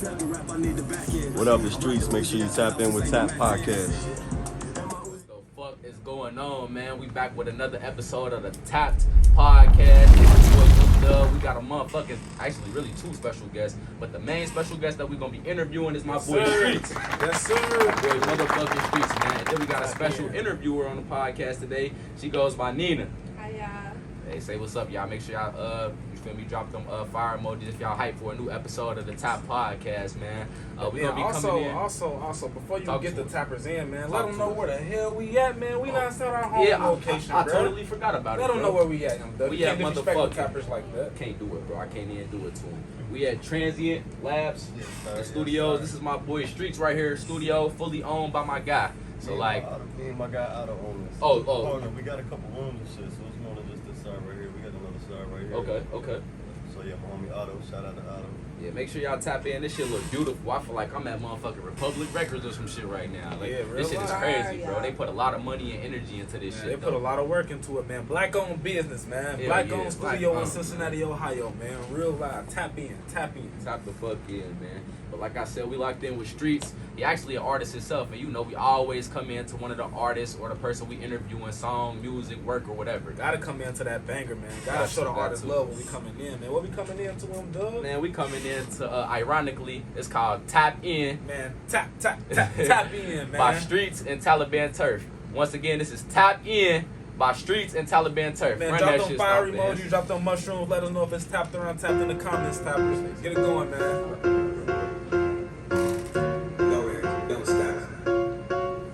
What up, the streets? Make sure you tap in with Tap Podcast. What the fuck is going on, man? We back with another episode of the Tapped Podcast. It's your boy Dub. We got a motherfucking, actually really two special guests, but the main special guest that we're gonna be interviewing is my boy Streets. Yes, sir. Boy, motherfucking Streets, man. And then we got a special interviewer on the podcast today. She goes by Nina. Hi, y'all. Hey, say what's up, y'all. Make sure y'all, you feel me, drop them fire emojis if y'all hype for a new episode of the Top Podcast, man. We gonna be coming in. Also, before you get the tappers in, man, let Talk them to know us. where the hell we at, man. We not set our home location, I bro. totally forgot about Let it, them bro. know where we at, young Doug. We You at can't disrespect the motherfucking- tappers like that. Can't do it, bro. I can't even do it to him. We at Transient Labs, the studios. This is my boy Streets right here, studio, fully owned by my guy. So like, Me and my guy Otto own this. Oh. Partner, we got a couple rooms and shit, so it's more than just this side right here. We got another side right here. okay. So yeah, my homie Otto. Shout out to Otto. Yeah, make sure y'all tap in. This shit look beautiful. I feel like I'm at motherfucking Republic Records or some shit right now. Like, Yeah, real this shit is life. crazy, bro. Yeah. They put a lot of money and energy into this Man, shit. they put a though. lot of work into it, man. Black-owned business, man. Yeah, Black-owned yeah, studio in black-owned, Cincinnati, Ohio, man. Real live. Tap in. Tap the fuck in, man. But like I said, we locked in with Streets. He actually an artist himself, and you know we always come in to one of the artists or the person we interviewing, song, music, work, or whatever. Gotta come into that banger, man. Gotta Got show the to, got artist to. love when we coming in, man. What we coming in to them, Doug? Man, we coming in to, ironically, it's called Tap In Man, tap in, man. by Streets and Taliban Turf. Once again, this is Tap In by Streets and Taliban Turf. Man, Run drop that them shit, fire stop, man. emojis, drop them mushrooms. Let us know if it's tapped or untapped in the comments, tappers. Get it going, man. Don't stop.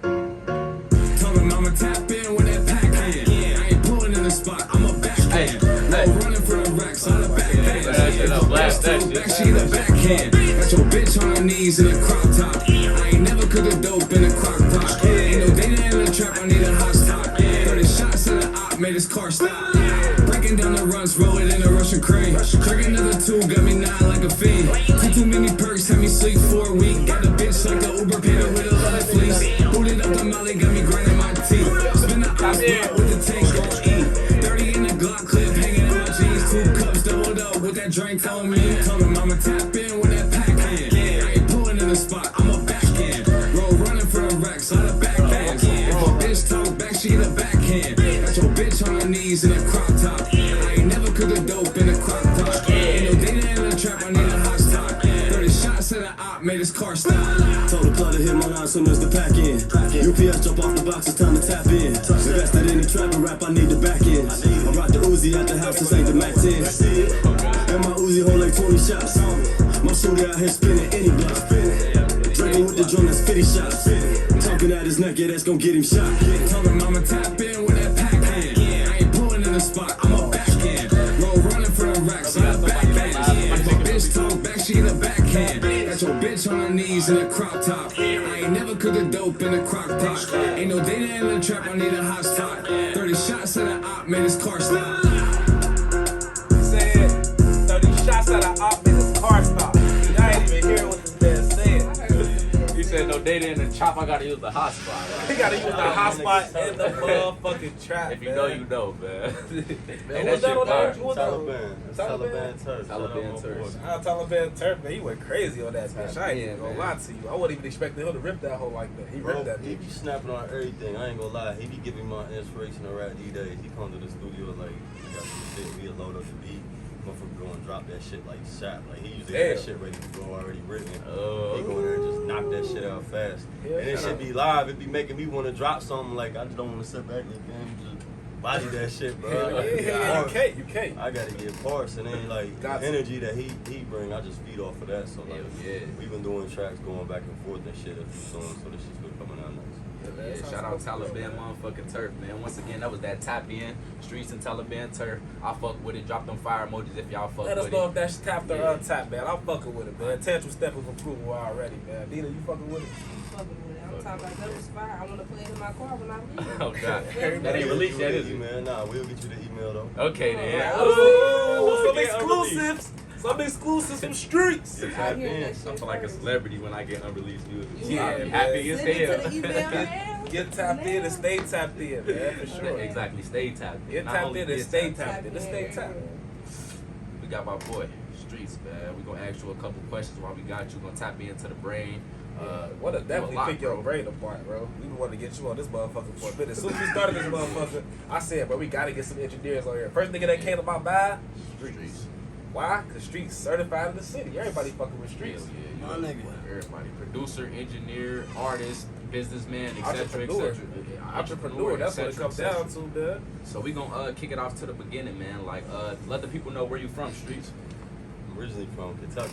Tell them I'ma tap in when that pack in. I ain't pulling in the spot, I'm a backhand. No running for the racks, on the backhand. That shit up, blast that shit. Back, she the backhand. Got your bitch on her knees in a crop top. I ain't never cooked a dope in a crock pot. Ain't no data in the trap, I need a hot stop. 30 shots in the op, made his car stop. Breaking down the runs, roll it in a Russian crane. Trigger another two, got me nine like a fiend. Too many perks, had me sleep for a week. Got a bitch like the Uber panda with a lot of fleece. Booted up the molly, got me grinding my teeth. Spin the ice bar with the tank gon' eat. 30 in the Glock clip, hanging in my jeans. 2 cups doubled up with that drink on me. Told him I'ma tap in when that pack in. I ain't pulling in the spot, I'm a backhand. Roll running for the racks, on the backhands. If a bitch talk back, she the backhand. Got your bitch on her knees in a crop top. I ain't never cooked a dope in a crock pot. Ain't no data in the trap, I need a hot stop. 30 shots in the op, made his car stop. Told the club to hit my line soon as the pack in. UPS jump off the box, it's time to tap in. Invested in the trap and rap, I need the back end. I rock the Uzi at the house, this ain't the Mac 10. And my Uzi hold like 20 shots. My shooter out here spinning any block. Drinking with the drum, that's 50 shots. Talking at his neck, yeah, that's gon' get him shot. Tell him I'ma tap in when that pack in. I ain't pulling in the spot, I'm a backhand. Roll running for the racks, on the backhand. If a bitch talk back, she the backhand. Got your bitch on her knees in a crop top. I ain't never cooked a dope in a crock pot. Ain't no data in the trap, I need a hot spot. 30 shots in the op, made his car stop. Said 30 shots at a op in his car stop. I ain't even hear what this man said. You said no data in the chop, I gotta use the hot spot, He right? gotta use the hot spot in the motherfucking trap. If you know, you know, man. Man, And what's that on there? fire. What's that? Taliban. It's Taliban Turf. Taliban Turf. Taliban Turf, man, he went crazy on that bitch. I ain't Yeah, even gonna man. lie to you. I wasn't even expecting him to rip that hole like that. He Bro, ripped that he bitch. be snapping on everything. I ain't gonna lie. He be giving my inspiration to rap these days. He come to the studio like, he got some shit. He'll load up the beat. Motherfucker go and drop that shit like shot. Like he usually got that shit ready to go already written. He go in there and just knock that shit out fast. Yeah, And it should be live. It be making me want to drop something. Like I just don't want to sit back and just body that shit, bro. I gotta get parts. You can't. I gotta get parts, and then like Got the to. energy that he bring, I just feed off of that. So like, Yeah. we've been doing tracks going back and forth and shit every song, so this shit's been coming out nice. Yeah, shout out Taliban motherfucking Turf, man. Once again, that was that Tap In, Streets and Taliban Turf. I fuck with it. Drop them fire emojis if y'all fuck Let us with know it. if that's tapped or Yeah. untapped, man. I'm fucking with it, man. Tantric step of approval already, man. Nina, you fucking with it? Fucking with it. I'm talking about that was fire. I want to play it in my car when I leave. Oh, God. Very That ain't good. released yet, is it? Email. Nah, we'll get you the email though. Okay, then. Oh, some get exclusives. Some exclusives from Streets. Yeah, I tap hear in. that I shit feel like a first. celebrity when I get unreleased music. Yeah, I'll be man. happy as Send it to the hell. email, man. Get tapped in and stay tapped in, man, for sure. Exactly, stay tapped in. Get Not tapped only in and get stay tapped tapped in. Let's stay tapped. We got my boy, streets, man. We're gonna ask you a couple questions while we got you. We're gonna tap into the brain. What a definitely pick your bro. brain apart, bro. We wanted to get you on this motherfucker for a minute. As soon as we started this motherfucker, I said, bro, we gotta get some engineers on here. First nigga that came to my mind, streets. Why? Cause streets certified in the city. Everybody fucking with streets. Yeah, My nigga. Everybody, producer, engineer, artist, businessman, etc. Entrepreneur. Entrepreneur. That's what it comes down to, man. So we gonna kick it off to the beginning, man. Like, let the people know where you from, streets. I'm originally from Kentucky.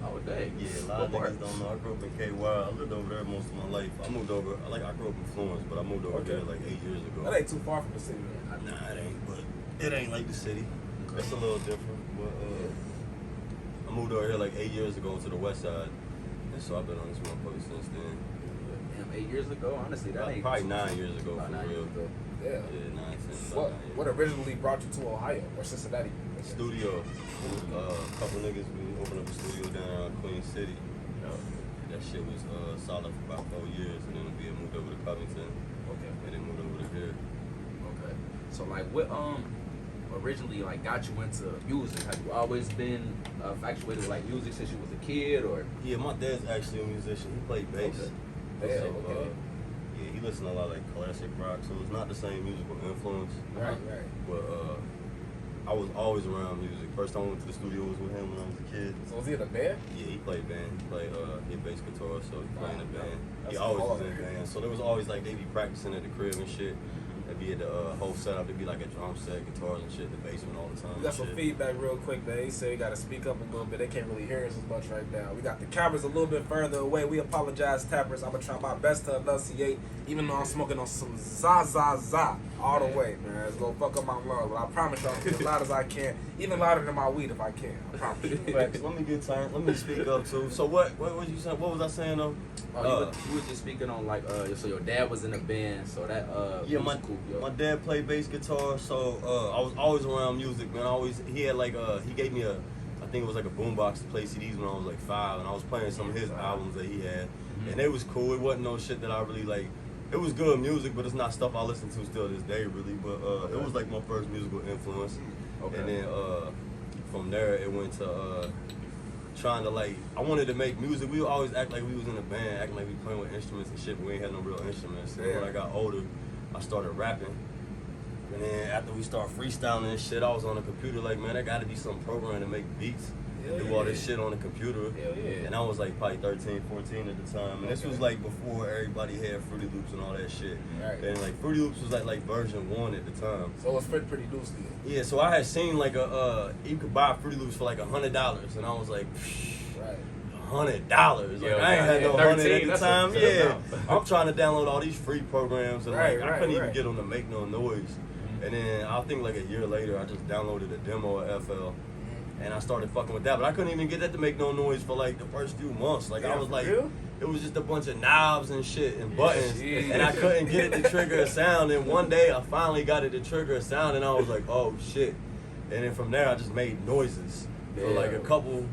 Oh, dang. Yeah, a lot of niggas don't know. I grew up in KY. I lived over there most of my life. I moved over. I grew up in Florence, but I moved over there like 8 years ago. That ain't too far from the city, man. Nah, it ain't. But it ain't like the city. It's a little different. But I moved over here like 8 years ago to the west side, and so I've been on this motherfucker since then. Damn, 8 years ago, honestly, that ain't Probably 9 years ago about for 9 real. years ago. Yeah. Yeah, 9, 10. What originally brought you to Ohio or Cincinnati? Studio. A couple niggas, we opened up a studio down around Queen City. That shit was solid for about 4 years, and then we had moved over to Covington, Okay. and then moved over to here. Okay. So like, what originally like got you into music? Have you always been infatuated with like music since you was a kid, or? Yeah, my dad's actually a musician. He played bass. Okay. So, okay. yeah, he listened to a lot of like classic rock, so it's not the same musical influence. Right. But I was always around music. First time I went to the studio was with him when I was a kid. So was he in a band? Yeah, he played band. He played bass guitar, so he played in a band. He That's always was hard. in a band. So there was always like they be practicing at the crib and shit. They'd be at the whole setup. There'd be like a drum set, guitars and shit in the basement all the time. We got and some shit. feedback real quick, man. He said we got to speak up a little bit. They can't really hear us as much right now. We got the cameras a little bit further away. We apologize, tappers. I'm going to try my best to enunciate, even though I'm smoking on some za all the way, man. It's going to fuck up my lungs. But I promise y'all, I'm as loud as I can, even louder than my weed if I can. I promise you. Facts. Let me get time. Let me speak up too. So what was you saying? What was I saying though? You was just speaking on like so your dad was in a band, so that Yeah, was my cool. Yo. my dad played bass guitar, so I was always around music, man. He had like he gave me I think it was like a boombox to play CDs when I was like 5, and I was playing some of his albums that he had, and it was cool. It wasn't no shit that I really like. It was good music, but it's not stuff I listen to still this day, really. But it was like my first musical influence, Okay. and then from there it went to trying to like, I wanted to make music. We would always act like we was in a band, acting like we playing with instruments and shit, but we ain't had no real instruments. And when I got older, I started rapping. And then after we started freestyling and shit, I was on the computer like, man, there gotta be some program to make beats. Do all this shit on the computer. And I was like probably 13, 14 at the time. And this was like before everybody had Fruity Loops and all that shit. Right. And like Fruity Loops was like version 1 at the time. So it was pretty loosely. Yeah, so I had seen like you could buy Fruity Loops for like $100, and I was like, Right. $100. Like, Yeah, I ain't had no 13, money at the that's time. a Yeah, amount. I'm trying to download all these free programs, and Right, like I right, couldn't even right. get them to make no noise. And then I think like a year later, I just downloaded a demo of FL, and I started fucking with that. But I couldn't even get that to make no noise for like the first few months. Like I was for like, real? it was just a bunch of knobs and shit and buttons, shit. and I couldn't get it to trigger a sound. And one day I finally got it to trigger a sound, and I was like, oh shit. And then from there I just made noises for like a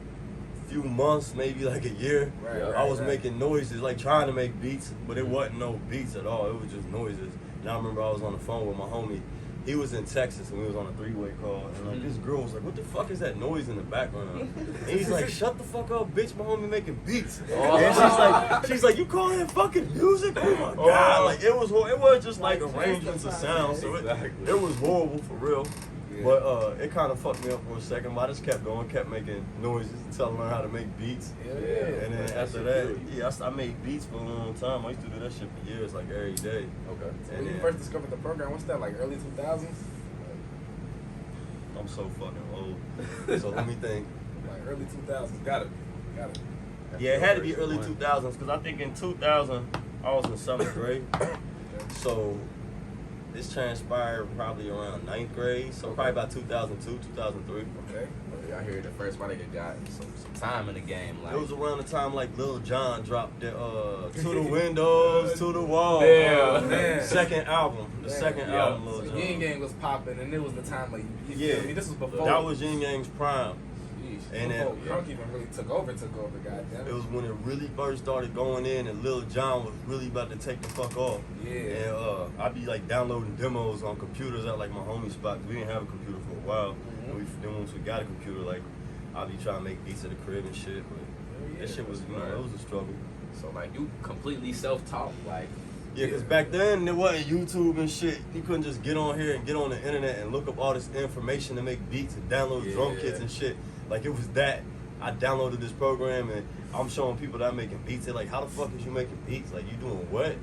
few months, maybe like a year. I was making noises, like trying to make beats, but it wasn't no beats at all. It was just noises. And I remember I was on the phone with my homie. He was in Texas, and we was on a 3-way call, and like this girl was like, "What the fuck is that noise in the background?" And he's like, "Shut the fuck up, bitch! My homie making beats." And she's like, "You calling it fucking music? Oh my god!" Like it was just like arrangements of sound, so it was horrible for real. But it kind of fucked me up for a second. But I just kept going, kept making noises until I learned how to make beats. And then after that, I made beats for a long time. I used to do that shit for years, like every day. Okay. So when you first discovered the program, what's that, like early 2000s? I'm so fucking old. So let me think. Like early 2000s. Got it. Yeah, it had to be early 2000s, because I think in 2000 I was in 7th grade. So this transpired probably around 9th grade, so probably about 2002, 2003. Okay. I hear the first one nigga got some time in the game. Like It was around the time like Lil Jon dropped the To the Windows, To the Wall. Man. Second album. The second album, Lil So Jon. Yin Gang was popping, and it was the time like you Yeah. feel me? This was before. That was Yin Yang's prime. And then Crunk even really took over, goddamn. it was when it really first started going in, and Lil Jon was really about to take the fuck off. Yeah. And I'd be like downloading demos on computers at like my homie spot. We didn't have a computer for a while. And then once we got a computer, like I'll be trying to make beats at the crib and shit, but that shit was, you know, it was a struggle. So like you completely self-taught, like. Yeah, because back then there wasn't YouTube and shit. You couldn't just get on here and get on the internet and look up all this information to make beats and download drum kits and shit. Like, it was that. I downloaded this program and I'm showing people that I'm making beats. They're like, how the fuck is you making beats? Like, you doing what?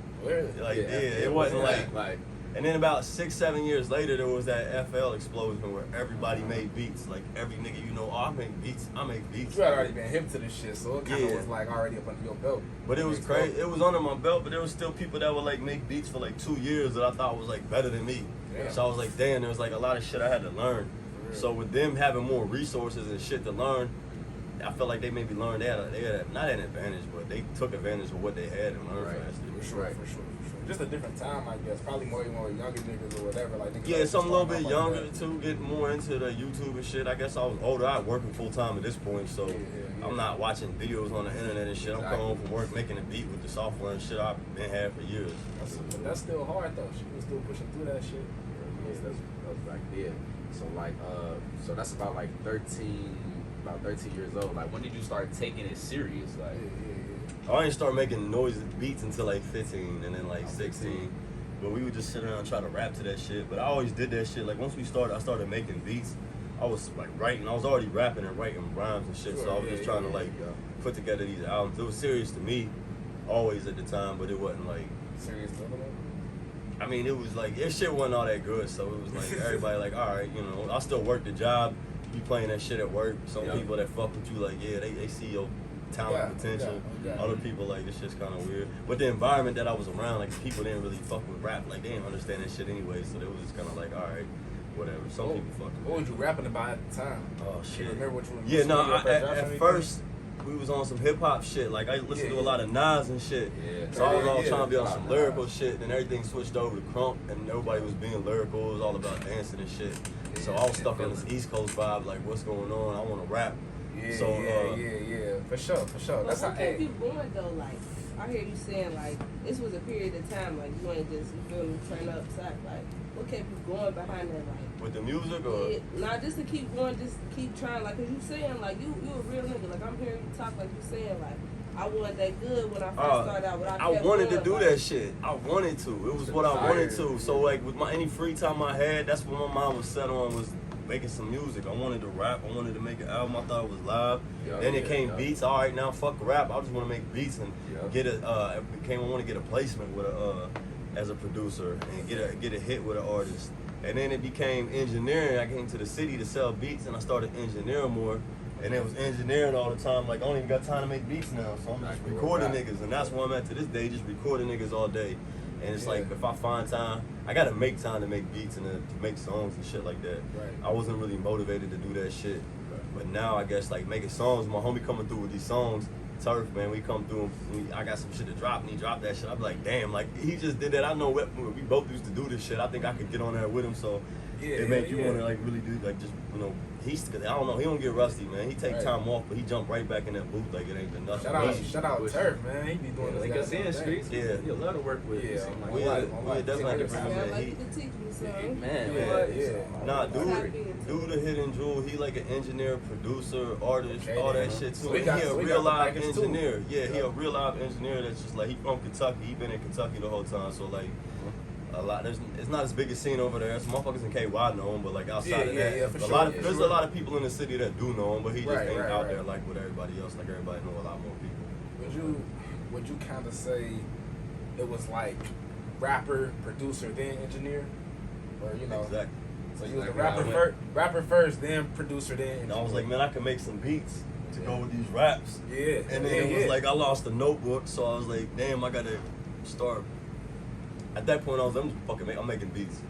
Like, it wasn't like. And then about 6-7 years later, there was that FL explosion where everybody made beats. Like, every nigga you know, I make beats. You had already been hip to this shit, so it kind of was like already up under your belt. But it was crazy. It was under my belt, but there was still people that would like make beats for like 2 years that I thought was like better than me. Yeah. So I was like, damn, there was like a lot of shit I had to learn. So with them having more resources and shit to learn, I felt like they maybe learned that. They had not an advantage, but they took advantage of what they had and learned faster. For sure. Just a different time, I guess. Probably more younger niggas or whatever. Like some a little bit younger too, getting more into the YouTube and shit. I guess I was older. I was working full time at this point, so I'm not watching videos on the internet and shit. I'm coming home from work making a beat with the software and shit I've been had for years. That's still hard though. She was still pushing through that shit. That was back then. So like, so that's about like 13 years old. Like, when did you start taking it serious? Like. I didn't start making noises, beats until like 15 and then like 16. But we would just sit around and try to rap to that shit. But I always did that shit. Like, once I started making beats, I was like writing. I was already rapping and writing rhymes and shit. So I was just trying to like put together these albums. It was serious to me, always at the time, but it wasn't like serious to them. I mean, it was like, this shit wasn't all that good. So it was like everybody like, all right, you know, I still work the job. You playing that shit at work. Some people that fuck with you, like, they see your talent potential. Other people like, this shit's kind of weird. But the environment that I was around, like, people didn't really fuck with rap. Like, they didn't understand that shit anyway. So it was just kind of like, all right, whatever. Some people fucked with. What was you rapping about at the time? Oh shit. You remember what you were? Yeah, no. At first, we was on some hip hop shit. Like, I listened to a lot of Nas and shit. So I was all trying to be on some lyrical shit. And everything switched over to crunk, and nobody was being lyrical. It was all about dancing and shit. So I was stuck on this East Coast vibe. Like, what's going on? I want to rap. For sure. That's how. What kept you going though? Like, I hear you saying like this was a period of time. Like, you ain't just turn up sack. Like, what kept you going behind that? Like, with the music or? Nah, just to keep going, just keep trying. Like, cause you saying like you a real nigga. Like, I'm hearing you talk like you saying like. I wasn't that good when I first started out. But I wanted to do that shit. I wanted to. It was what I wanted to. So like with any free time I had, that's what my mind was set on, was making some music. I wanted to rap. I wanted to make an album. I thought it was live. Then it came beats. All right, now fuck rap. I just want to make beats and get it. I want to get a placement with as a producer and get a hit with an artist. And then it became engineering. I came to the city to sell beats and I started engineering more. And it was engineering all the time. Like, I don't even got time to make beats now. So I'm just recording niggas. And that's where I'm at to this day, just recording niggas all day. And it's like, if I find time, I got to make time to make beats and to make songs and shit like that. I wasn't really motivated to do that shit. But now, I guess, like, making songs, my homie coming through with these songs, Turf, man, we come through, I got some shit to drop, and he dropped that shit. I'm like, damn, like, he just did that. I know we both used to do this shit. I think I could get on there with him, so it make you want to, like, really do, like, just, you know, cause I don't know, he don't get rusty, man. He take time off, but he jump right back in that booth like it ain't been nothing. Shout out Turf, man. He be doing this. Like us in streets. Yeah. He'll love to work with. We definitely bring man. Nah, dude a hidden jewel. He like an engineer, producer, artist, all that shit too. He a real live engineer. Yeah, he a real live engineer that's just like, he from Kentucky. He been in Kentucky the whole time, so like, a lot. It's not as big a scene over there. Some motherfuckers in KY know him, but like outside of that, there's a lot of people in the city that do know him, but he just ain't out there like with everybody else. Like, everybody know a lot more people. Would you kind of say it was like rapper, producer, then engineer, or you know? Exactly. So you was a rapper first, then producer, then engineer. And I was like, man, I can make some beats to go with these raps. Yeah. And then it was like, I lost the notebook, so I was like, damn, I gotta start. At that point, I'm making beats.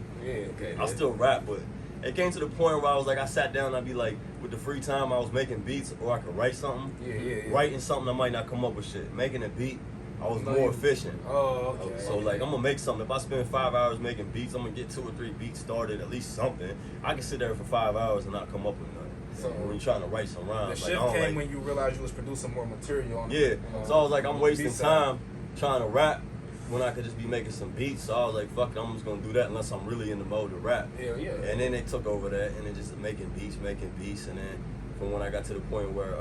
I still rap, but it came to the point where I was like, I sat down and I'd be like, with the free time, I was making beats, or I could write something. Writing something, I might not come up with shit. Making a beat, I was more efficient. Oh, okay. So like, I'm gonna make something. If I spend 5 hours making beats, I'm gonna get 2 or 3 beats started, at least something. I can sit there for 5 hours and not come up with nothing. So when you're trying to write some rhymes, the shift came when you realized you was producing more material on so I was like, I'm wasting time trying to rap when I could just be making some beats. So I was like, fuck it, I'm just gonna do that unless I'm really in the mode to rap. And then they took over that, and then just making beats, and then from when I got to the point where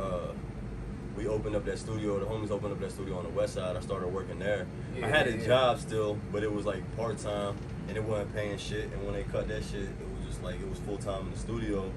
we opened up that studio, the homies opened up that studio on the west side. I started working there. I had a job still, but it was like part-time, and it wasn't paying shit. And when they cut that shit, it was just like, it was full-time in the studio.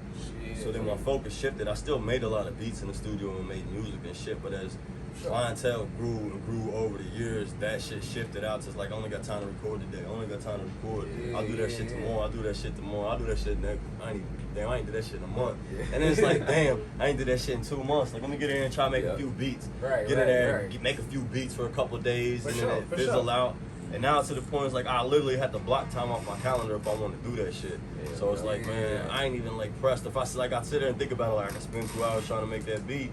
So then my focus shifted. I still made a lot of beats in the studio and made music and shit, but as clientele grew and grew over the years, that shit shifted out to like, I only got time to record today. I only got time to record. I'll do that shit tomorrow. I'll do that shit tomorrow. I'll do that shit next. I ain't do that shit in a month. And then it's like, damn, I ain't do that shit in 2 months. Like, let me get in here and try to make a few beats. Get in there and make a few beats for a couple of days, and then it fizzle out. And now to the point, it's like, I literally had to block time off my calendar if I want to do that shit. So it's like, man, I ain't even like pressed. If I sit there and think about it, like I can spend 2 hours trying to make that beat.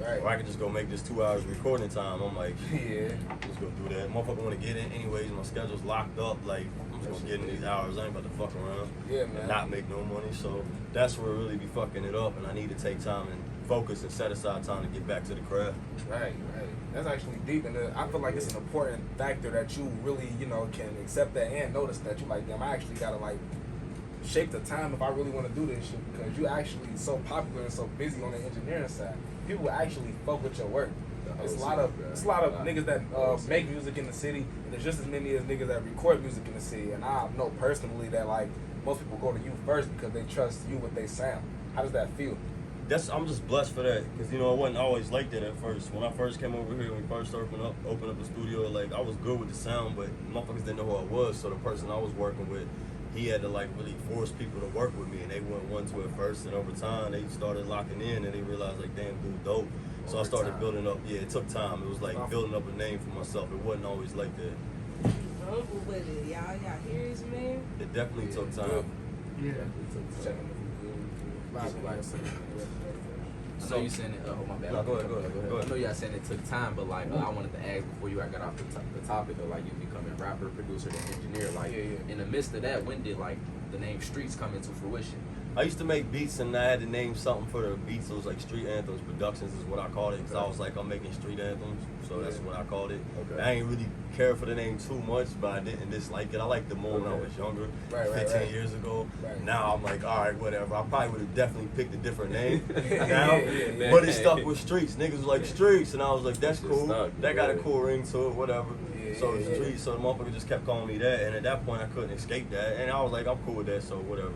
Or I can just go make this 2 hours recording time. I'm like, just go do that. Motherfucker want to get in anyways. My schedule's locked up. Like, I'm just gonna get in these hours. I ain't about to fuck around and not make no money. So that's where really be fucking it up. And I need to take time and focus and set aside time to get back to the craft. Right. That's actually deep, and I feel like it's an important factor that you really, can accept that and notice that you like, damn, I actually gotta like shape the time if I really want to do this shit, because you actually so popular and so busy on the engineering side. People actually fuck with your work. It's a lot of niggas that make music in the city, and there's just as many as niggas that record music in the city. And I know personally that like most people go to you first because they trust you with their sound. How does that feel? I'm just blessed for that, because it wasn't always like that at first. When I first came over here, when we first opened up the studio, like I was good with the sound, but motherfuckers didn't know who I was. So the person I was working with, he had to like really force people to work with me, and they wouldn't want to at first. And over time, they started locking in, and they realized like, damn, dude, dope. So I started building up. Yeah, it took time. It was like building up a name for myself. It wasn't always like that. Humble with it, y'all hear his man? It definitely took time. I know you saying it. Oh my bad. No, go ahead. I know y'all saying it took time, but like I wanted to ask before you got off the topic of like you becoming rapper, producer, and engineer. Like in the midst of that, when did like the name Streets come into fruition? I used to make beats, and I had to name something for the beats. It was like Street Anthems Productions is what I called it, because I was like, I'm making street anthems, so that's what I called it. I ain't really care for the name too much, but I didn't dislike it. I liked it more when I was younger, 15 years ago. Now I'm like, all right, whatever. I probably would have definitely picked a different name now, but it stuck with Streets. Niggas was like, Streets, and I was like, that's cool. That got a cool ring to it, whatever. So Streets, so the motherfucker just kept calling me that, and at that point I couldn't escape that, and I was like, I'm cool with that, so whatever.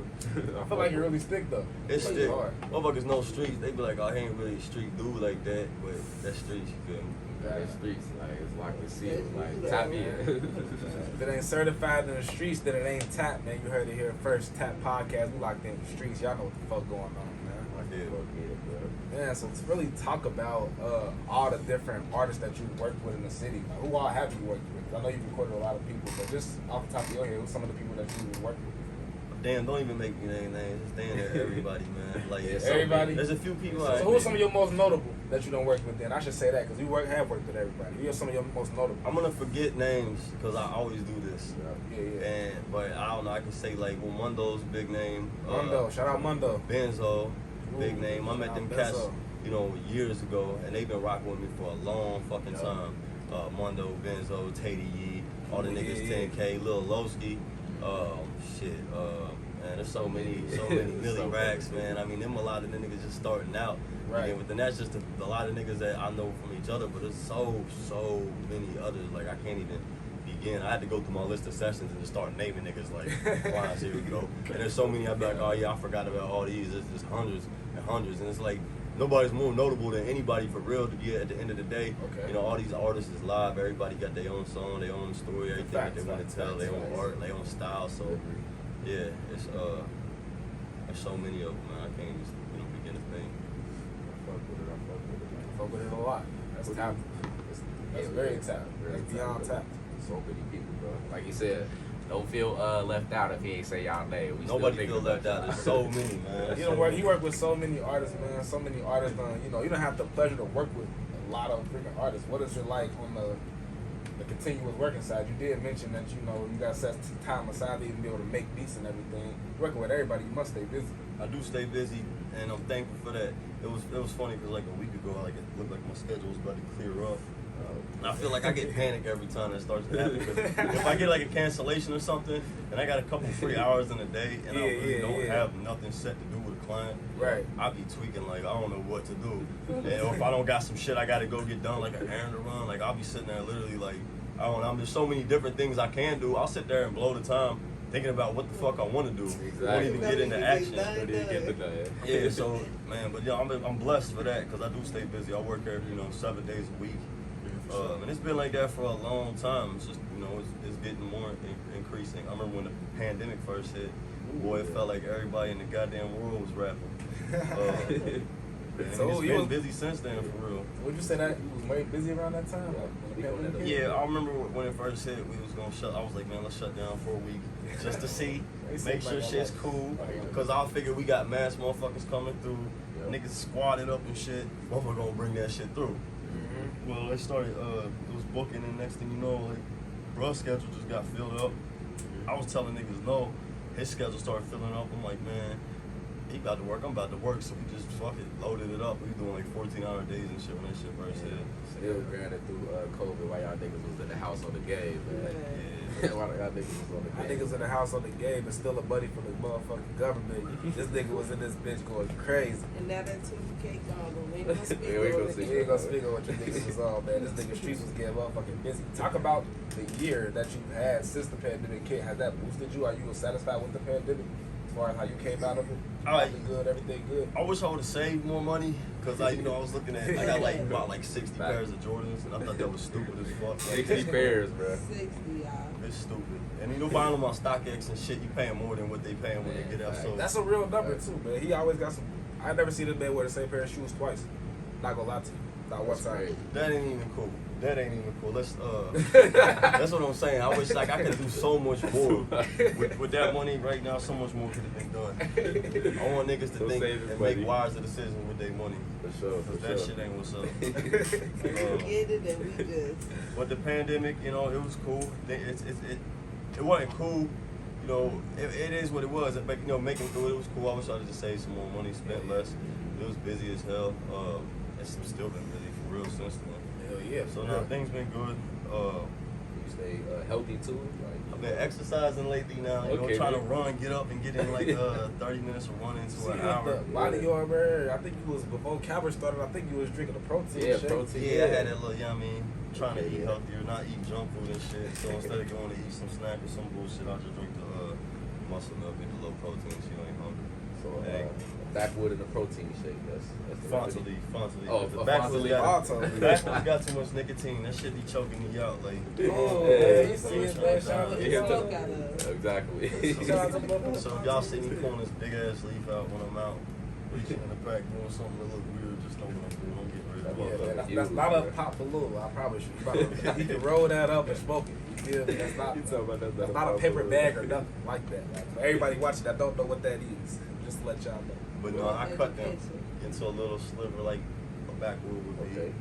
I feel like you really stick though. It's stick. Motherfuckers know Streets. They be like, oh, he ain't really a street dude like that, but that's Streets, you feel me? That Streets, like it's locked and sealed, like tap in. If it ain't certified in the streets, then it ain't tap, man. You heard it here first. Tap podcast. We locked in the streets. Y'all know what the fuck going on, man. I did. Yeah, so let's really talk about all the different artists that you worked with in the city. Like, who all have you worked with? I know you've recorded a lot of people, but just off the top of your head, who's some of the people that you worked with? Damn, don't even make me name names. Just damn near everybody, man. Like everybody. There's a few people. So who are some of your most notable that you don't work with? Then I should say that because you have worked with everybody. Who are some of your most notable? I'm gonna forget names because I always do this. But I don't know. I can say like, well, Mundo's big name. Mundo, shout out Mundo. Benzo, big name. I met them cats, years ago, and they've been rocking with me for a long fucking time. Mundo, Benzo, Tatey Yee, all the niggas, 10K, Lil Lowski. Man, there's so many Millie Racks, man. I mean, them a lot of the niggas just starting out. Right. But then that's just a lot of niggas that I know from each other, but there's so many others. Like, I can't even begin. I had to go through my list of sessions and just start naming niggas like, fine, here we go. And there's so many, I'd be like, oh yeah, I forgot about all these. There's just hundreds and hundreds. And it's like, nobody's more notable than anybody for real to get at the end of the day. All these artists is live. Everybody got their own song, their own story, everything that they want to tell, their own art, their own style. So, yeah, it's there's so many of them, man. I can't even begin to think. I fuck with it a lot. That's tapped. That's very tapped. That's beyond tapped. So many people, bro. Like you said, don't feel left out if he ain't say y'all name. Nobody feel left out. There's so many, man. You work with so many artists, man. So many artists. You don't have the pleasure to work with a lot of freaking artists. What is it like on the continuous working side? You did mention that you got to set time aside to even be able to make beats and everything. Working with everybody, you must stay busy. I do stay busy, and I'm thankful for that. It was funny because like a week ago, like it looked like my schedule was about to clear up, And I feel like I get panic every time that starts to happen. 'Cause if I get like a cancellation or something, and I got a couple free hours in a day, and I really don't have nothing set to do with a client, Right. I be tweaking like I don't know what to do. And or if I don't got some shit I gotta go get done, like an errand to run, like I'll be sitting there literally like I don't know. There's so many different things I can do. I'll sit there and blow the time thinking about what the fuck I want to do. Exactly. Won't even get into action. Yeah, so man, but yeah, I'm blessed for that because I do stay busy. I work every 7 days a week, and it's been like that for a long time. It's just it's getting more increasing. I remember when the pandemic first hit, boy, it felt like everybody in the goddamn world was rapping. And So it's you been was- busy since then for real. Would you say that you was very busy around that time? Like, when the pandemic hit? Yeah, I remember when it first hit, we was gonna shut. I was like, man, let's shut down for a week just to see, make sure shit's cool. Cause I figured we got mass motherfuckers coming through, niggas squatted up and shit. Motherfucker gonna bring that shit through. Well, they started. It was booking, and next thing you know, like, bruh's schedule just got filled up. I was telling niggas no. His schedule started filling up. I'm like, man, he about to work, I'm about to work, so we just loaded it up. We doing like 14-hour days and shit when that shit first hit. Still granted through COVID while y'all niggas was in the house on the game, man. While y'all niggas was on the My game. niggas in the house on the game and still a buddy from the motherfucking government. This nigga was in this bitch going crazy. And now that 2K gone, we ain't gonna speak Yeah, we on gonna it. see. We ain't gonna speak on what your niggas was on, man. This nigga streets was getting motherfucking busy. Talk about the year that you've had since the pandemic hit. Has that boosted you? Are you satisfied with the pandemic? As far as how you came out of it? Probably good, everything good. I wish I would have saved more money, cause I was looking at, I got like about like 60 pairs of Jordans, and I thought that was stupid as fuck. 60 pairs, bro. 60, y'all. It's stupid. And buying them on StockX and shit, you paying more than what they paying when they get out. So That's a real number too, man. He always got some. I never seen this man wear the same pair of shoes twice. Not gonna lie to you. Not one time. that ain't even cool. That ain't even cool. Let's that's what I'm saying. I wish like I could do so much more with that money right now. So much more could have been done. I want niggas to So think save his and money. make wiser decisions with their money. For sure, for Cause that sure. shit ain't what's up. Get it and we just. But the pandemic, it was cool. It wasn't cool. It is what it was. But making through it was cool. I wish I'd just saved some more money, spent less. It was busy as hell. It's still been busy for real since then. Hell yeah. So now things been good. You stay healthy too? I've been exercising lately now. Okay, Trying to man. run, get up, and get in like 30 minutes of running to See, an with hour. the body armor, I think you was before Calvert started. I think you was drinking a protein Yeah, shake. protein. Yeah, I had that little, trying to eat healthier, not eat junk food and shit. So instead of going to eat some snack or some bullshit, I just drink the muscle milk, get the low protein so you ain't hungry. So Egg. backwood and a protein shake. That's the Fonzie remedy. Fonzie. Oh, the a backwards Fonzie got, leaf. backwards got too much nicotine. That shit be choking me out. Like, Oh, Yeah, yeah, you you see see it, it, man. man. Shout out to Yeah, the Smoke out of. Exactly. Shout out to the motherfucker. so if y'all see me pulling this big ass leaf out when I'm out, reaching in the back doing something that look weird, just know what I'm doing. I'm getting rid of Yeah, it. man, that's not a pop balloon, I promise you. You can roll that up and smoke it. You feel me? That's not, You talking about that's not a paper bag or nothing like that. Like, for everybody watching that don't know what that is, just to let y'all know. But no, I cut them into a little sliver like a backwood would be. Okay.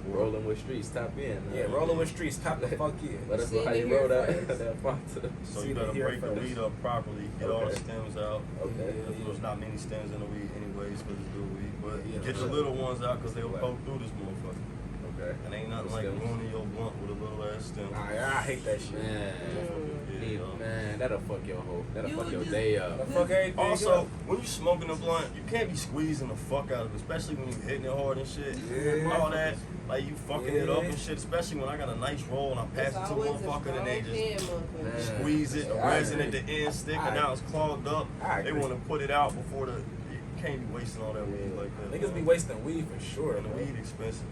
Rolling with streets, tap in. Yeah, rolling with streets, top the fuck in. Let us See know how it you here roll that. first. That Fonta. So See you the gotta hair break the first. weed up properly, get all the Okay. stems out. Okay. There's not many stems in the weed anyways, because it's good weed. But Yeah, get for the sure. little ones out because they'll poke through this motherfucker. Okay. And ain't nothing like Stems. ruining your blunt with a little ass stem. I hate that shit. Man, that'll fuck your whole, that'll You fuck your just- day up. The fuck everything Also, up. when you smoking a blunt, you can't be squeezing the fuck out of it, especially when you hitting it hard and shit. Yeah. All that, like you fucking it up and shit, especially when I got a nice roll and I pass it to one fucker and they just squeeze it, the Yeah, I resin agree. at the end stick, and now it's clogged up. I They agree. want to put it out before you can't be wasting all that weed like that. Niggas be man. wasting weed for sure. And the weed expensive.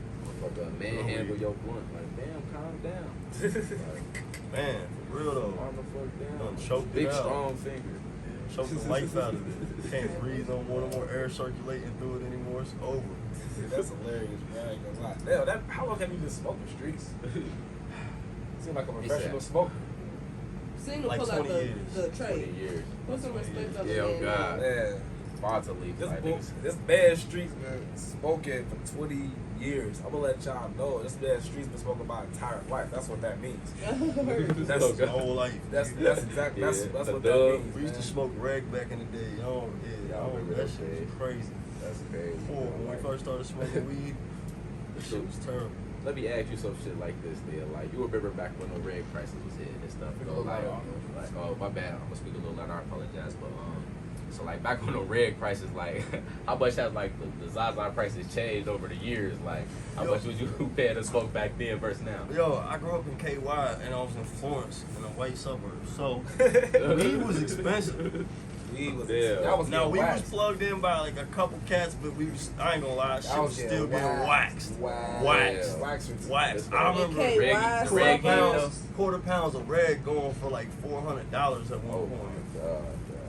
Manhandle your blunt. Like, damn, calm down. Man, for real though. Calm the fuck down. Done choked Big it out. strong finger. Choke the life out of it. Can't breathe no more, no more air circulating through it anymore. It's over. That's hilarious, man. I ain't gonna lie. Damn, how long have you been smoking streets? Seem like a professional smoker. Single Like pull out 20 the years. 20 tray. years. Put some respect on Yeah, the oh man. God. Man, Fonta leaf. this like, book, niggas. this bad streets been smoking for 20 years. I'm gonna let y'all know this bad streets been smoking my entire life. That's what that means. That's Oh, God. My whole life. That's exactly Yeah, that's the what dub. that means. We used to man. smoke reg back in the day. remember That those shit days. was crazy. That's crazy. When we first started smoking weed, the shit was terrible. let me ask you some shit like this, then. Like, you remember back when the red prices was hitting and stuff. You know, like, oh, my bad. I'm gonna speak a little louder. I apologize, but so like back when the red prices, like, how much has like the Zaza prices changed over the years? Like, how much would you pay to smoke back then versus now? Yo, I grew up in KY and I was in Florence in a white suburb, so weed was expensive. Weed was, Yeah. Now we was plugged in by like a couple cats, but we was, I ain't gonna lie, shit was still getting waxed. Waxed. I remember quarter pounds of red going for like $400 at one point.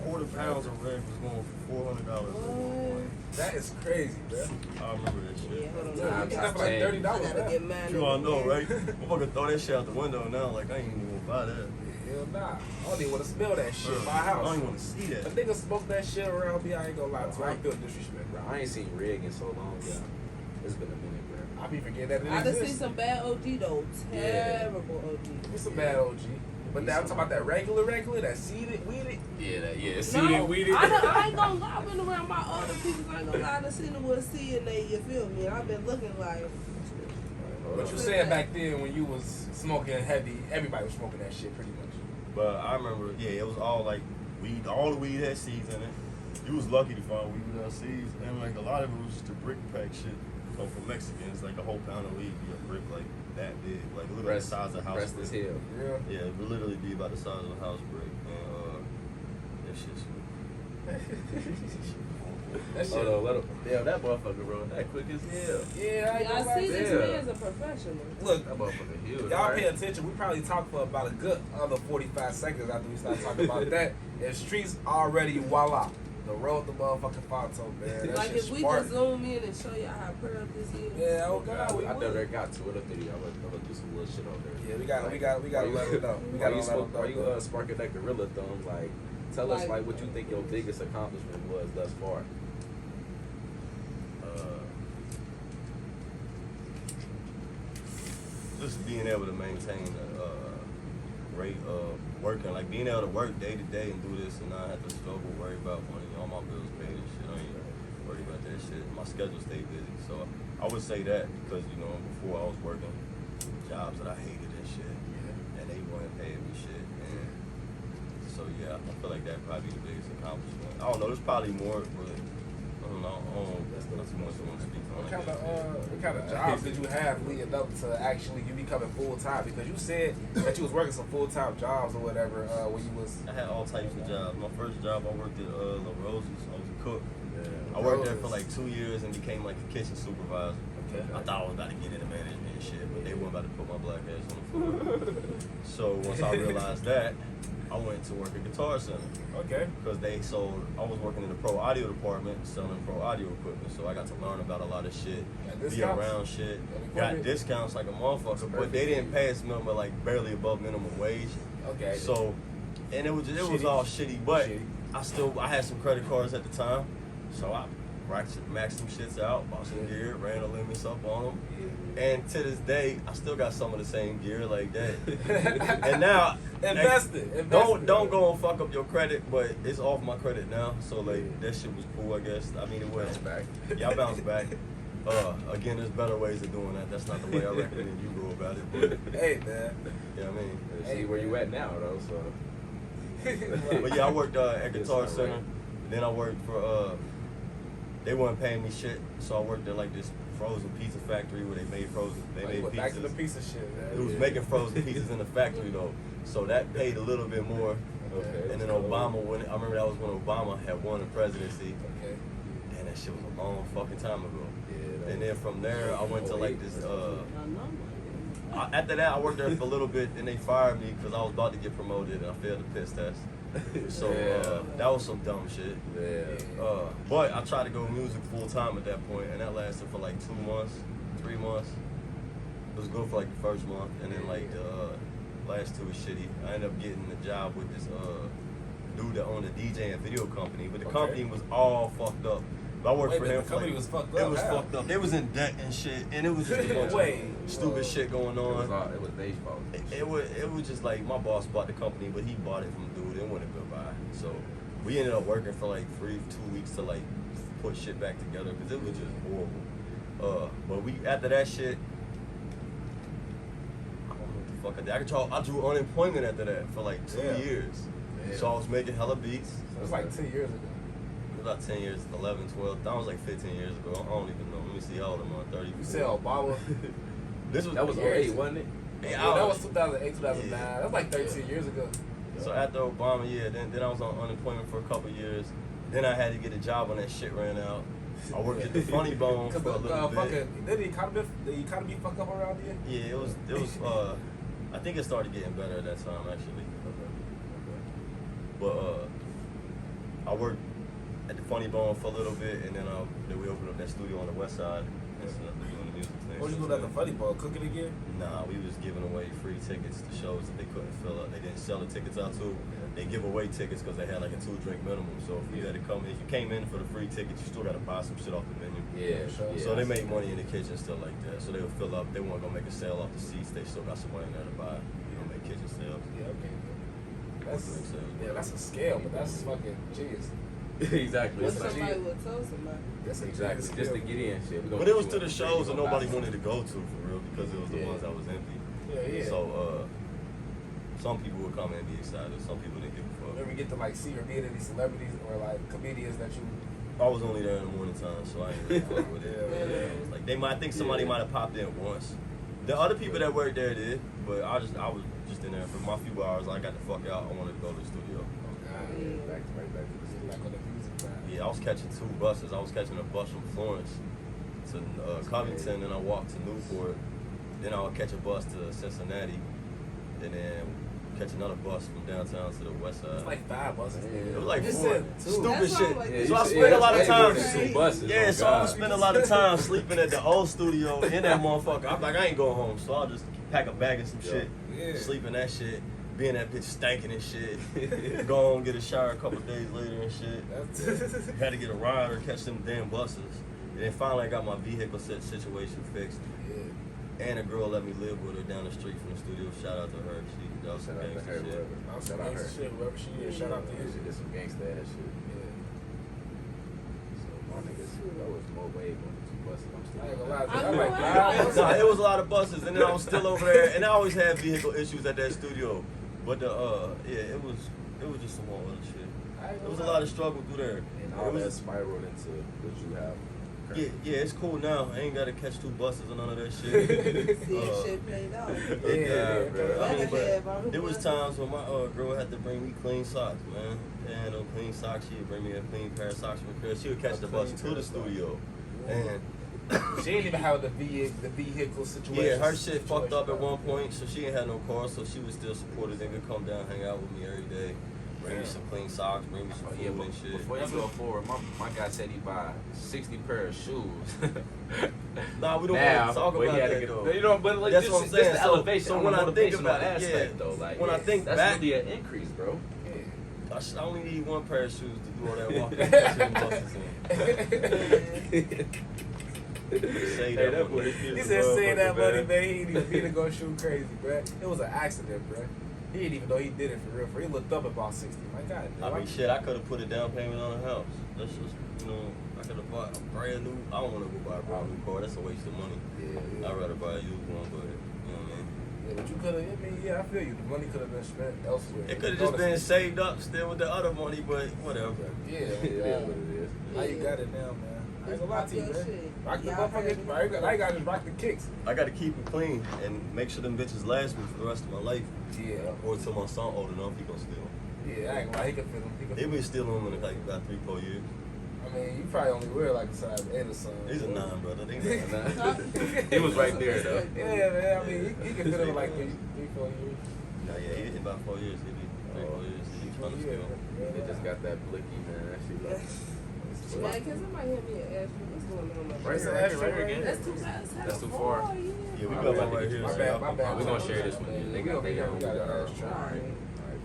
Quarter pounds of red was going for $400 at one point. That is crazy, bro. I remember that shit. Yeah, hold on. It's like $30. Gotta get mine. You all know, right? I'm fucking throw that shit out the window now. Like, I ain't even gonna buy that. Hell nah. I don't even want to smell that shit in my I house. don't even want to see that. A nigga smoke that shit around me, I ain't gonna lie to you. I feel disrespect, bro. I ain't seen Rig in so long, yeah. It's been a minute, bro. I be forgetting that it I done exists. seen some bad OG though. Terrible OG. It's some bad OG. But now I'm talking about that regular, that seeded, weeded. Yeah, No, I ain't gonna lie. I've been around my older people. I ain't gonna lie. I done seen them with C and they, you feel me? And I've been looking like. What you saying back then when you was smoking heavy, everybody was smoking that shit pretty much. But I remember, yeah, it was all like weed. All the weed had seeds in it. You was lucky to find weed without seeds, and like a lot of it was just a brick pack shit. So for Mexicans, like a whole pound of weed be a brick like that big, like literally the size of a house brick. Yeah, it would literally be about the size of a house brick, and that shit's That shit. Oh, no, damn, that motherfucker run that quick as hell. Yeah, I see this man's a professional. Look, That motherfucker huge. y'all right? pay attention. We probably talked for about a good other 45 seconds after we start talking about that. And streets already, voila. The road, the motherfucking Fato, man. That Like shit if we smart. just zoom in and show y'all how proud this is. Yeah, oh God, we I never would. got to it a video. I'm gonna do some little shit on there. Yeah, we gotta let it know. We Why gotta you let it know. Why you sparking that gorilla thumb? Like, tell us like what you think your biggest accomplishment was thus far. just being able to maintain a rate of working, like being able to work day to day and do this and not have to struggle, worry about money, all my bills paid and shit. I ain't worried about that shit. My schedule stayed busy, so I would say that because before I was working jobs that I hated and shit, and they weren't paying me shit. And so yeah, I feel like that probably the biggest accomplishment. I don't know. There's probably more, but I don't know. That's not too much I want to speak on. What kind of jobs did you have leading up to actually you becoming full time? Because you said that you was working some full time jobs or whatever when you was. I had all types of jobs. My first job, I worked at La Rosa's. I was a cook. Yeah. I worked there for like 2 years and became like a kitchen supervisor. Okay. I thought I was about to get into management and shit, but they weren't about to put my black ass on the floor. So once I realized that, I went to work at Guitar Center. Okay. Because I was working in the pro audio department selling pro audio equipment. So I got to learn about a lot of shit, be around shit. Got discounts like a motherfucker, but they didn't pay us number like barely above minimum wage. Okay. So, and it was all shitty, but I had some credit cards at the time. So I maxed some shits out, bought some gear, ran the limits up on them. And to this day, I still got some of the same gear like that. And now, invested. Don't go and fuck up your credit, but it's off my credit now. So like that shit was cool, I guess. I mean, it was back. Yeah, I bounced back. Again, there's better ways of doing that. That's not the way I recommend you go about it. But hey man. Yeah, I mean, see where you at now though. So. But yeah, I worked at Guitar Center. Right. Then I worked for they weren't paying me shit, so I worked at like this frozen pizza factory where they made pizzas. Back to the pizza shit, man. It was making frozen pizzas in the factory though, so that paid a little bit more. Okay. And then Obama, I remember that was when Obama had won the presidency. Okay. And that shit was a long fucking time ago. Yeah. And then from there, I went to like this. After that, I worked there for a little bit, and they fired me because I was about to get promoted and I failed the piss test. So that was some dumb shit. Yeah. But I tried to go music full time at that point, and that lasted for like 2 months, 3 months. It was good for like the first month, and then like the last 2 was shitty. I ended up getting a job with this dude that owned a DJ and video company, but the company was all fucked up. But I worked for him. The company was fucked up. It was fucked up. They was in debt and shit, and it was just a bunch of stupid shit going on. It was their fault. It was just like my boss bought the company, but he bought it from a dude. It wasn't a good buy. So we ended up working for like 2 weeks to like put shit back together because it was just horrible. But after that shit, fuck I did. I drew unemployment after that for like 2 years. Yeah. So I was making hella beats. So it's like 2 years ago. It was about 10 years, 11, 12. That was like 15 years ago. I don't even know. Let me see how old I'm on. 30. You said Obama. That was 08, wasn't it? Yeah, that was 2008, 2009. That was like 13 years ago. So after Obama, then I was on unemployment for a couple years. Then I had to get a job when that shit ran out. I worked at the Funny Bone for a little bit. Did the economy fuck up around here? Yeah, it was. I think it started getting better at that time actually. But I worked at the Funny Bone for a little bit, and then we opened up that studio on the west side. And stuff, doing the music thing. What you doing at the Funny Bone? Cooking again? Nah, we was giving away free tickets to shows that they couldn't fill up. They didn't sell the tickets out to. They give away tickets because they had like a 2-drink minimum. So if you had to come, if you came in for the free tickets, you still got to buy some shit off the menu. Yeah. So they made money in the kitchen still like that. So they would fill up. They weren't gonna make a sale off the seats. They still got some money in there to buy. Make kitchen sales. Yeah, okay. That's a scale, but that's fucking genius. Exactly. What somebody would tell somebody. That's Exactly. Just to get in shit. But it was to the shows that nobody wanted to go to for real because it was the ones that was empty. Yeah. So some people would come and be excited. Some people didn't give a fuck. Ever get to like see or meet any celebrities or like comedians that you? I was only there in the morning time, so I ain't really fuck with it. It was like I think somebody might have popped in once. The other people that worked there did, but I was just in there for my few hours. I got the fuck out. I wanted to go to the studio. Right back to the city, like on the music side. Yeah, I was catching 2 buses. I was catching a bus from Florence to Covington, and I walked to Newport. Then I would catch a bus to Cincinnati, and then catch another bus from downtown to the west side. It's like 5 buses. It was like You 4. said 2. Stupid shit. Like So I spent a lot of time. Buses, I would spend a lot of time sleeping at the old studio in that motherfucker. I'm like, I ain't going home, so I'll just pack a bag of some shit, sleep in that shit, be in that bitch stanking and shit. Go home, get a shower a couple days later and shit. Had to get a ride or catch them damn buses. And then finally I got my vehicle situation fixed. And a girl let me live with her down the street from the studio. Shout out to her. That was some gangsta shit. Shout out to her. Shit, whoever she is, shout out to you. It's some gangsta ass shit. So my niggas, that was more way on the 2 buses. I'm still. I ain't gonna lie to you. I I'm know, like, I know. Nah, it was a lot of buses, and then I was still over there, and I always had vehicle issues at that studio. But it was just some more other shit. It was a lot of struggle through there. And all that spiraled into what you have. Yeah, it's cool now. I ain't gotta catch 2 buses or none of that shit. See if shit paid off. Bro. I mean, Yeah, but there was times when my girl had to bring me clean socks, man. And no clean socks, she'd bring me a clean pair of socks from Chris. She would catch the bus to the studio. And she didn't even have the vehicle situation. yeah, her shit fucked up at one point, so she ain't had no car, so she was still supportive. They would come down, hang out with me every day. Bring me some clean socks, bring me some food and shit. Before you go forward, my guy said he buy 60 pair of shoes. Nah, we don't now, want to talk but he about had that to though. get, you know, but like, That's this, what I'm this saying. the So- elevation, so on when the I think motivational about it, aspect yeah. though, like When I think that's back- really an increase, bro. I only need 1 pair of shoes to do all that walking shit buses in. Say Hey, that boy, He said, "Say that money, man. He didn't even mean to go shoot crazy, bro. It was an accident, bro. He didn't even know he did it for real. For he looked up at about 60. My God, I mean, shit, I could have put a down payment on a house. That's just, I could have bought a brand new. I don't want to go buy a brand new car. That's a waste of money. Yeah. I'd rather buy a used one, but you know what I mean. Yeah, but you could have. I mean, yeah, I feel you. The money could have been spent elsewhere. It could have just been saved up still with the other money, but whatever. Yeah, It is what it is. Now you got it now, man. I ain't gonna lie to you, man. Shit. Rock the Y'all heard motherfuckers. me. I gotta just rock the kicks. I got to keep it clean and make sure them bitches last me for the rest of my life. Yeah. Or until my son old enough, he gonna steal. Yeah, I ain't gonna lie. He can feel them. He can They feel been stealing them in like about 3-4 years. I mean, you probably only wear like a size 8 or something. He's a 9, brother. They not. He was right there though. Yeah, man. I mean, he can fit him in like 3-4 years. Nah, yeah, he in about 4 years. He be 3-4 years. He trying to steal. They just got that blicky, man. That shit like. Man, can somebody help me and ask me what's going on? Right here again. That's too fast. That's too far. Yeah. Yeah, we got one right here. My so bad, y'all my can- bad. We're gonna share this one. They got their own. Alright.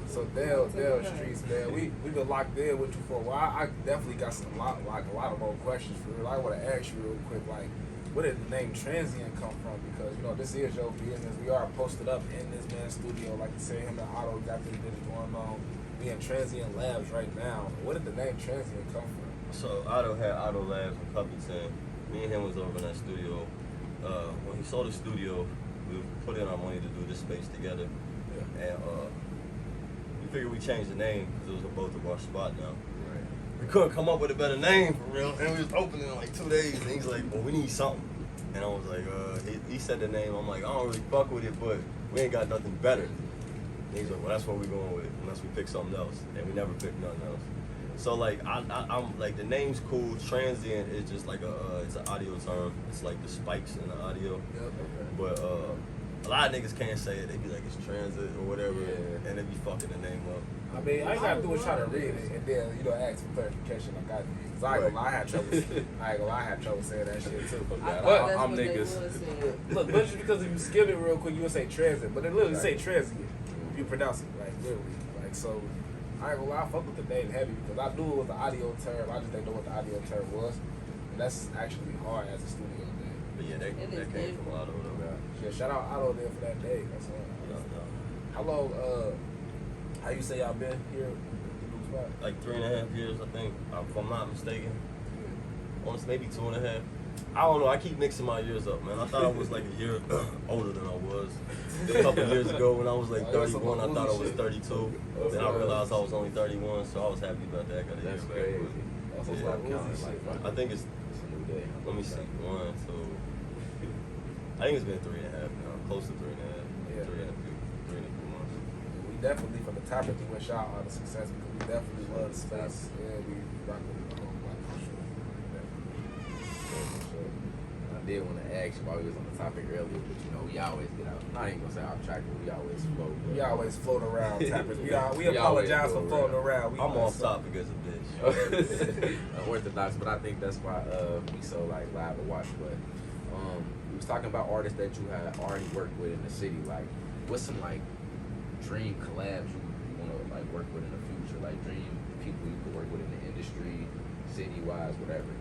So Dale Streets, man, we been locked in with you for a while. I definitely got a lot of more questions for real. I want to ask you real quick, like, where did the name Transient come from? Because this is your business. We are posted up in this man's studio, like you said. Him and Otto got this business going on. We in Transient Labs right now. Where did the name Transient come from? So Otto had Otto Labs in Covington. Me and him was over in that studio. When he sold the studio, we put in our money to do this space together, and we figured we changed the name because it was both of our spot now. Right. We couldn't come up with a better name for real, and we was opening in like 2 days, and he's like, well, we need something. And I was like, he said the name, I'm like, I don't really fuck with it, but we ain't got nothing better. And he's like, well, that's what we're going with, unless we pick something else, and we never picked nothing else. So like, I'm like, the name's cool. Transient is just like it's an audio term. It's like the spikes in the audio. But a lot of niggas can't say it. They be like, it's transit or whatever, and they be fucking the name up. I mean, all you gotta do is try to read it and then, ask for clarification like I did. Cause I ain't gonna lie, I had trouble saying that shit too. But I'm niggas. Look, but just because if you skip it real quick, you would say transit, but it literally say transient. If you pronounce it, like literally. Like, so, I ain't gonna lie, I fuck with the name heavy because I knew it was the audio term. I just didn't know what the audio term was. And that's actually hard as a studio name. But yeah, that came from Otto though. Yeah, shout out Otto there for that day. That's all. How long, how you say y'all been here at the new spot? Like 3.5 years, I think, if I'm not mistaken. Almost maybe 2.5. I don't know. I keep mixing my years up, man. I thought I was like a year older than I was. A couple years ago when I was like 31, I thought I was 32. Then I realized I was only 31, so I was happy about that. I got a year back. I think it's a new day. Let me see. 1, 2. I think it's been 3.5 now. Close to 3.5. Yeah. 3 and a few months. We definitely, from the top, we went shout out the success because we definitely love the space. Yeah, we rock with the whole black culture. I did want to ask you while we was on the topic earlier, but we always get out. I ain't gonna say off track, but we always float. We always float around, tappers. We apologize for floating around. I'm off topic as a bitch. Orthodox, but I think that's why we so like live to watch. But we was talking about artists that you had already worked with in the city. Like, what's some like dream collabs you want to like work with in the future? Like dream people you could work with in the industry, city wise, whatever.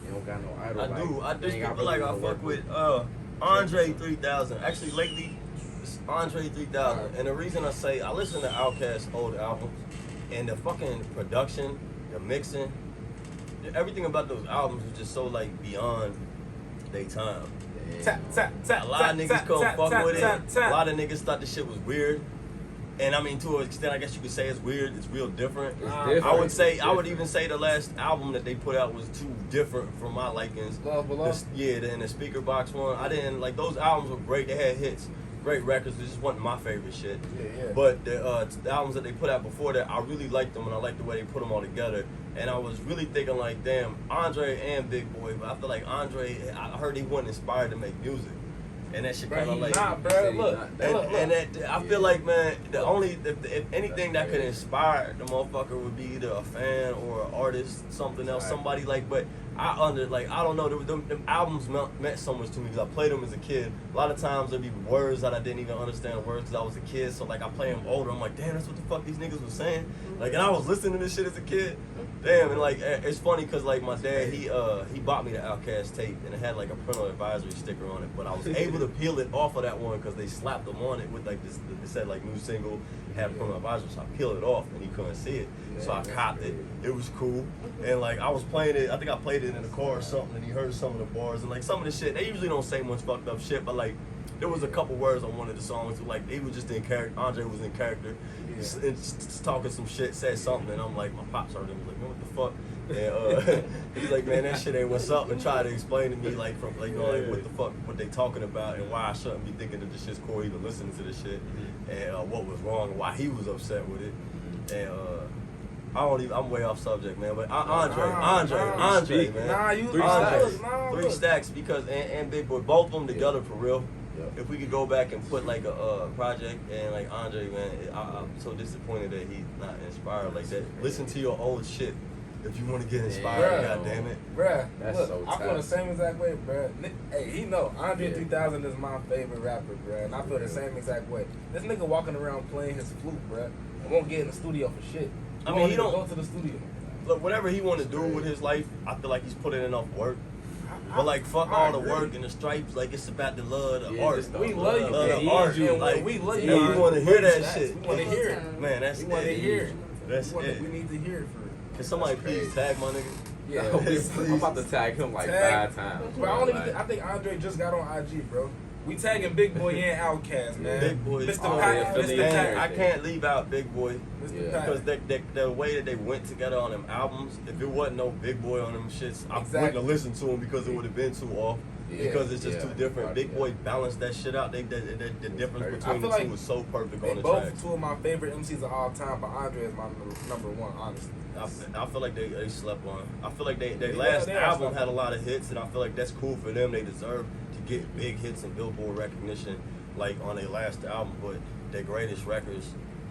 You don't got no idol. I just feel like I fuck with Andre 3000. Actually, lately, it's Andre 3000. And the reason I say, I listen to Outkast's old albums, and the fucking production, the mixing, everything about those albums is just so like beyond their time. Tap, tap, tap, a lot of niggas couldn't fuck with it. tap. A lot of niggas thought this shit was weird. And I mean, to an extent, I guess you could say it's weird. It's real different. I would even say the last album that they put out was too different from my likings. Love Below? And the Speaker Box one. I didn't like those albums were great. They had hits, great records. It just wasn't my favorite shit. Yeah. But the albums that they put out before that, I really liked them, and I liked the way they put them all together. And I was really thinking like, damn, Andre and Big Boy. But I feel like Andre, I heard he wasn't inspired to make music. And that shit kind of like, nah, bro. Look. And that, I feel like, man, the only if anything that could inspire the motherfucker would be either a fan or an artist, something else, somebody like. But I don't know. Them albums meant so much to me because I played them as a kid. A lot of times there'd be words that I didn't even understand the words because I was a kid. So like I play them older, I'm like, damn, that's what the fuck these niggas was saying. Like, and I was listening to this shit as a kid. Damn, and like it's funny because like my dad, he bought me the Outkast tape and it had like a parental advisory sticker on it, but I was able to peel it off of that one because they slapped them on it with like this. It said like new single, had parental advisory, so I peeled it off and he couldn't see it, so I copped it. It was cool, and like I was playing it. I think I played it in the car or something, and he heard some of the bars and like some of the shit. They usually don't say much fucked up shit, but like there was a couple words on one of the songs like they was just in character. Andre was in character. Just talking some shit, said something, and I'm like, my pops heard him, was like, man, what the fuck? And he's like, man, that shit ain't what's up, and try to explain to me like from like, like what the fuck, what they talking about, and why I shouldn't be thinking that this shit's cool, even listening to this shit, and what was wrong, and why he was upset with it, and I'm way off subject, man, but Andre, man, three stacks because and Big Boy, both of them together for real. If we could go back and put like a project and like Andre, man, I'm so disappointed that he's not inspired like that. Listen to your old shit if you want to get inspired. God damn it, bruh. That's look, so I feel the same exact way, bruh. Hey, he know Andre 3000 is my favorite rapper, bruh, and I feel the same exact way. This nigga walking around playing his flute, bruh, and won't get in the studio for shit. I mean, he don't go to the studio. Look, whatever he want to do with his life, I feel like he's putting enough work. But like, fuck all the work and the stripes. Like, it's about the love of the art. We love you, the art. Like, we love you. And we want to hear that shit. We want to hear it, man. That's we want to hear it. That's it. We need to hear it for. Can somebody please tag my nigga? Yeah, I'm about to tag him like Tag. 5 times. But I don't even. Like, I think Andre just got on IG, bro. We tagging Big Boy and Outkast, man. Big Boy. Mr. Oh, Pat, yeah, Mr. affiliate. Pat, I can't leave out Big Boy. Mr. Yeah. Because Pat. the way that they went together on them albums, if it wasn't no Big Boy on them shits, I Exactly. wouldn't have listened to them because it would have been too off. Yeah, Because it's just yeah, too different. right, Big yeah. Boy balanced that shit out. The difference perfect. between I the feel two like was so perfect They on the both track. 2 of my favorite MCs of all time, but Andre is my number 1, honestly. I feel like they slept on. I feel like their Yeah, last they are album slept had a on. lot of hits, and I feel like that's cool for them. They deserve to get big hits and Billboard recognition, like on their last album. But their greatest records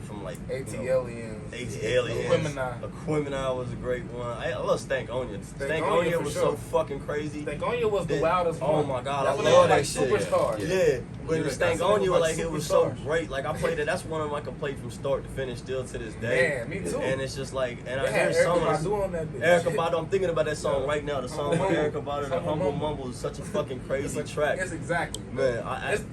from like ATLians. ATLians. Aquemini. Aquemini was a great one. I love Stankonia. Stankonia Stankonia for was sure. so fucking crazy. Stankonia was the That- wildest oh one. my God, That's I when they love were that like shit. superstars. Yeah, but Yeah, the that's Stankonia, when they were like like it was so superstars. great. Like I played it. That's one of them I can play from start to finish still to this day. Man, me too. And it's just like, and They I had hear some Erykah of Badu on that bitch. Erykah Badu. I'm thinking about that song right now. The song with Humble Erykah Badu, the Humble Humble Mumble. Mumble, is such a fucking crazy track. It's exactly. Man,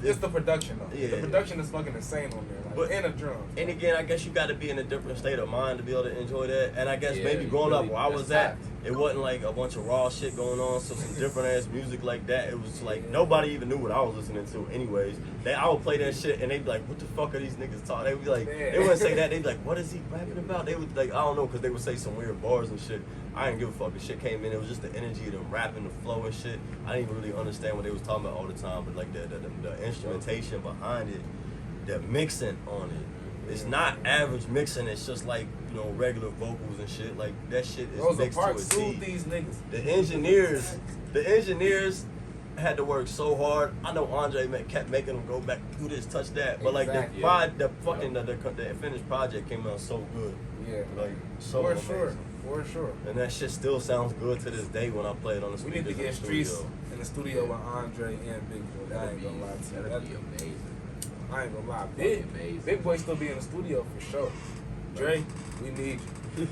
it's the production though. Yeah. The production is fucking insane on there. Like, But- and the drums. And again, I guess you got to be in a different state of mind to be able to enjoy that. And I guess Yeah, maybe you growing really- up where I that's was at, fact. it wasn't like a bunch of raw shit going on. So some different ass music like that. It was like nobody even knew what I was listening to. Anyways, I would play that shit and they'd be like, "What the fuck are these niggas talking?" They'd be like, Man. they wouldn't say that. They'd be like, "What is he rapping about?" They would like, I don't know, because they would say some weird bars and shit. I didn't give a fuck. The shit came in. It was just the energy of them rapping, the flow and shit. I didn't even really understand what they was talking about all the time. But like the instrumentation behind it, the mixing on it. It's not average mixing. It's just like, you know, regular vocals and shit. Like that shit is Rosa mixed to a Parks T. sued these niggas. The engineers had to work so hard. I know Andre kept making them go back, do this, touch that. But like Exactly. the finished project came out so good. Yeah, Like so for amazing. sure, for sure. And that shit still sounds good to this day when I play it on the We speakers need to in get the Streets studio. in the studio with Andre and Big Boy. I ain't gonna lie to you. That'd be amazing. I ain't gonna lie. That'd be amazing. Big Boy still be in the studio for sure. Dre, we need you.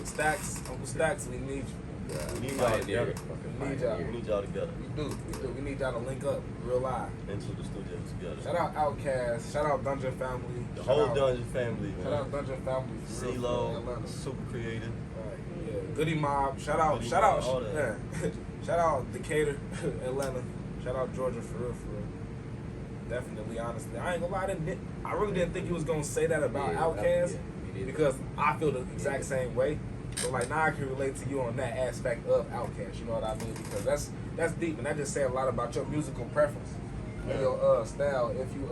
Stacks, Uncle Stacks, we need you. We need y'all together. We need y'all. We need y'all together We do. We need y'all to link up real live. into the studio together. Shout out Outkast. Shout out Dungeon Family. The shout whole out, Dungeon family, Shout out man. Dungeon Family. for real, for CeeLo, Atlanta. super creative. Right, yeah. Goody Mob. Shout out. Goody Shout Mob, out. all that. Yeah. Shout out Decatur, Atlanta. Shout out Georgia for real. Definitely, honestly, I ain't gonna lie. I really didn't think you was gonna say that about Outkast because I feel the exact same way. So like now I can relate to you on that aspect of Outkast. You know what I mean? Because that's deep, and that just say a lot about your musical preference and your style. If you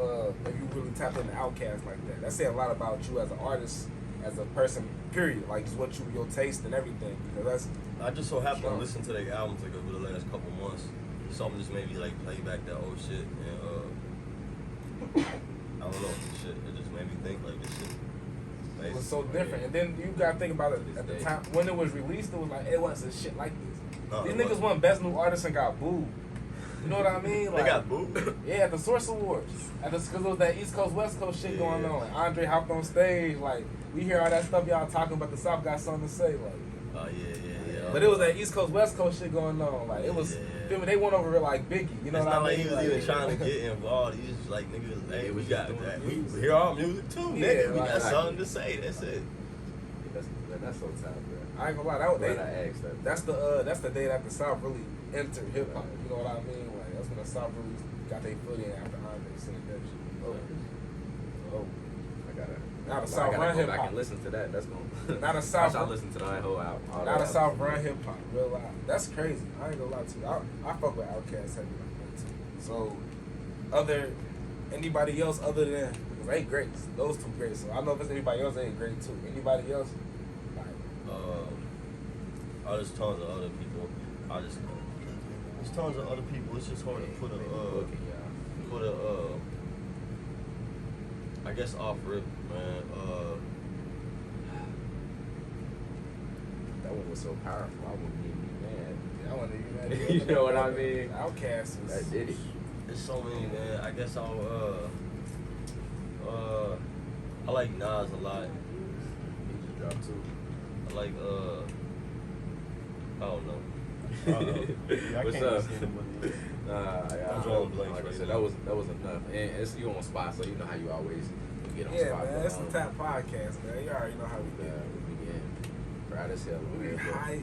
really tap into Outkast like that, that say a lot about you as an artist, as a person. Period. Like just what your taste and everything. Because I just so happened to Sure. listen to their albums like over the last couple months. Something just made me like play back that old shit, and I don't know, shit. It just made me think like this shit. it was so different. And then you gotta think about it at the time when it was released. It was like it wasn't shit like this. No, These it niggas wasn't. won Best New Artist and got booed. You know what I mean? They got booed. Yeah, at the Source Awards. Because it was that East Coast, West Coast shit going on. Like, Andre hopped on stage. Like, we hear all that stuff y'all talking about. The South got something to say. Like, Oh yeah. but it was that East Coast, West Coast shit going on. Like, it was, feel me, they went over it like Biggie. You know It's what not I like mean? he was even trying to get involved. He was just like, niggas, hey, we got doing that. music. We hear our music too, Yeah, nigga. We like- got something to say. That's it. That's so tight, bro. I ain't gonna lie. Glad I asked that. That's the day that the South really entered hip hop. You know what I mean? Like that's when the South really got their foot in after Andre said that shit. Oh, now the South run go hip back hop. and listen to that. That's going. Now the I South. shall listen to that whole album. all Now that the South album. run hip hop real loud. That's crazy. I ain't gonna lie to you. I fuck with Outkast heavy like that too. So, anybody else other than because they greats. Those two greats. So I know if it's anybody else, they ain't great too. Anybody else? Like, There's tons of other people. There's tons of other people. It's just hard to put I guess off rip, man. That one was so powerful. I wouldn't even be mad. I want to be mad. You know what I mean? Outkast was. That did it. There's so many, man. I guess I like Nas a lot. He just dropped two. I like I don't know. Yeah, I What's can't up? see nobody else. Yeah, I'm drawing blanks like I right said, now. that was enough. And it's you on spot, so you know how you always get on Yeah, spot. man. but, It's the Tap Podcast, man. You already know how we do. we begin. Right as hell. We man, bro. high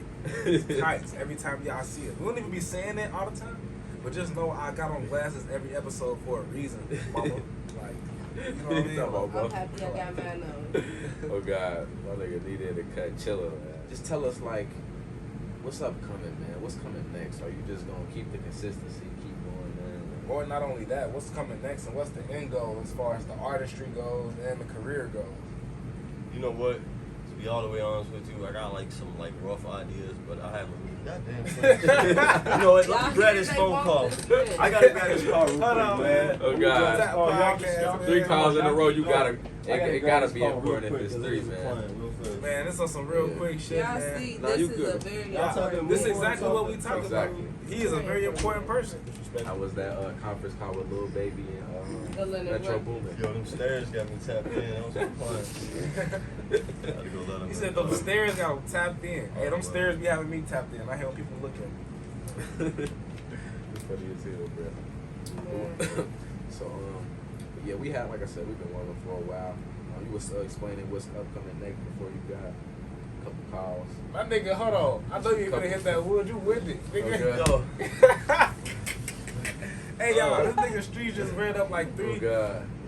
kites every time y'all see it. We don't even be saying that all the time, but just know I got on glasses every episode for a reason, mama. Like, you know what I mean? I'm happy I got mine on. Oh God, my nigga needed to cut chiller, man. Just tell us like, what's upcoming, man? What's coming next? Are you just gonna keep the consistency, keep going, man? Or not only that, what's coming next and what's the end goal as far as the artistry goes and the career goes? You know what? To be all the way honest with you, I got like some like rough ideas, but I haven't really. Goddamn. You know what? Let me grab this phone call. I gotta grab this call real quick, man. Oh God. Podcast, 3 calls in a row, you gotta. I It gotta be important if it's 3, man. Man, this is some real quick shit, Y'all man. see, Nah, this you is good. a very Y'all important. talking- This is exactly what we talking Exactly. about. He is a very important person. I was that conference call with Lil Baby The and Leonard Metro Rock. Boomin. Yo, them stairs got me tapped in. I was so fun. Gotta go let 'em He said know. them stairs got him tapped in. Hey, them stairs be having me tapped in. I hate when people look at me. It's funny as hell, bro. So, yeah, we had, like I said, we've been rolling for a while. You was explaining what's upcoming next before you got a couple calls. My nigga, hold on. I know you ain't gonna hit that wood. You with it, nigga. Yo, Hey, y'all, this nigga street just ran up like Oh,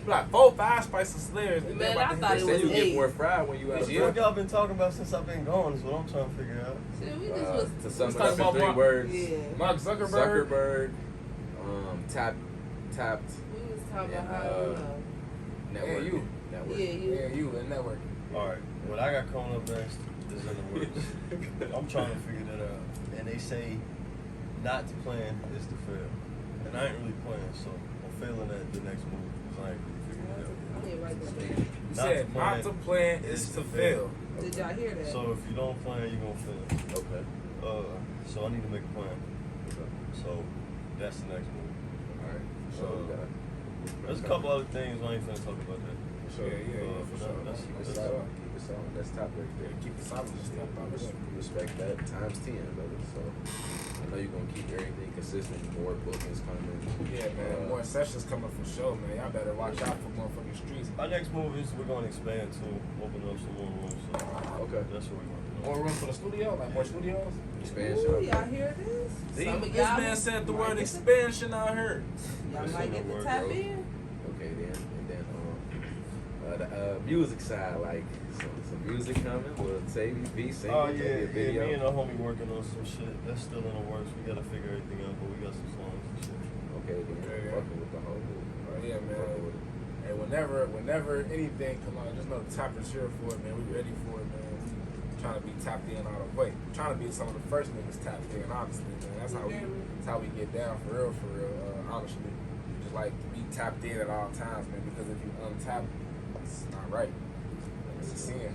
God. 4, 5 spices of Slayers. and Man, they about I to thought hit it They that say was you get 8. more fried when you out of what y'all been talking about since I've been gone is what I'm trying to figure out. Shit, we just was. To sum it talking up in about 3 Mark- words. Yeah. Mark Zuckerberg. Zuckerberg, tapped, We was talking And, about how, network. you. Network. yeah, you. Yeah, you and network. Alright, what I got coming up next is in the works. I'm trying to figure that out. And they say not to plan is to fail. And I ain't really playing, so I'm failing at the next move because I ain't really figured it out I yet. didn't write that down. You said not to plan is to fail. Did y'all hear that? So if you don't plan, you're gonna fail. Okay. So I need to make a plan. So that's the next move. Alright. So, There's a couple other things, I ain't finna talk about that. Yeah, for sure. That's- Keep it that's- solid. Keep it solid. That's top right there. Keep it solid. Just step out of it. Respect that times 10, brother. So I know you're gonna keep everything consistent. More bookings coming. Yeah, man. More sessions coming for sure, man. Y'all better watch out for motherfucking streets. Our next move is we're gonna expand to open up some more rooms. So Okay. that's what we're gonna do. More room for the studio? Like more studios? Expansion. Ooh, y'all hear this? Some of This y'all man said the might word get expansion out here. Y'all Listen might to get the to word, tap bro. in. Okay, then. And then the music side, like some music coming. Will Savvy be singing? Oh Maybe yeah, a video. me and the homie working on some shit. That's still in the works. We gotta figure everything out, but we got some songs and shit. Okay, then. Okay, yeah. Fucking with the whole move. Oh, yeah, man. Fucking with it. Hey, whenever anything come on, just know the tappers here for it, man. We ready for it, man. We trying to be tapped in all the way. Trying to be some of the first niggas tapped in, honestly, man. That's how we get down for real, honestly. We just like to be tapped in at all times, man, because if you untap, it's not right. It's a sin.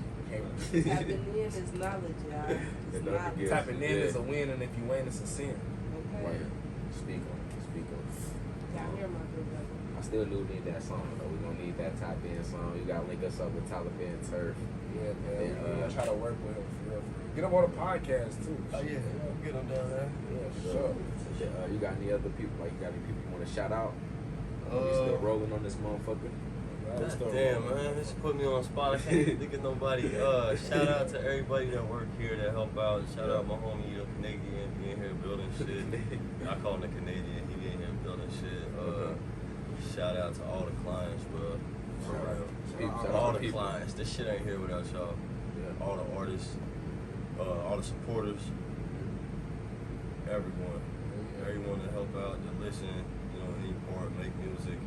You Tapping in is knowledge, y'all. It's And don't knowledge. forget- Tapping in Yeah. is a win, and if you win, it's a sin. Okay. Right. Speak on it. Speak on it. Y'all hear my good brother. I still do need that song though. We're gonna need that top end song. You gotta link us up with Taliban Turf. Yeah, man. And, We're gonna try to work with him for real. Get him on the podcast, too. Oh yeah, we'll get them down there. Yeah, for So, sure. you got any other people? Like, you got any people you want to shout out? We still rolling on this motherfucker. Damn, man, this put me on the spot. I can't even think of nobody. Shout out to everybody that work here that help out. Shout out my homie, the Canadian, being here building shit. I call him the Canadian. He being here building shit. Shout out to all the clients, bro. For real. All the clients. This shit ain't here without y'all. Yeah. All the artists, all the supporters, everyone that help out, that listen, any part, make music.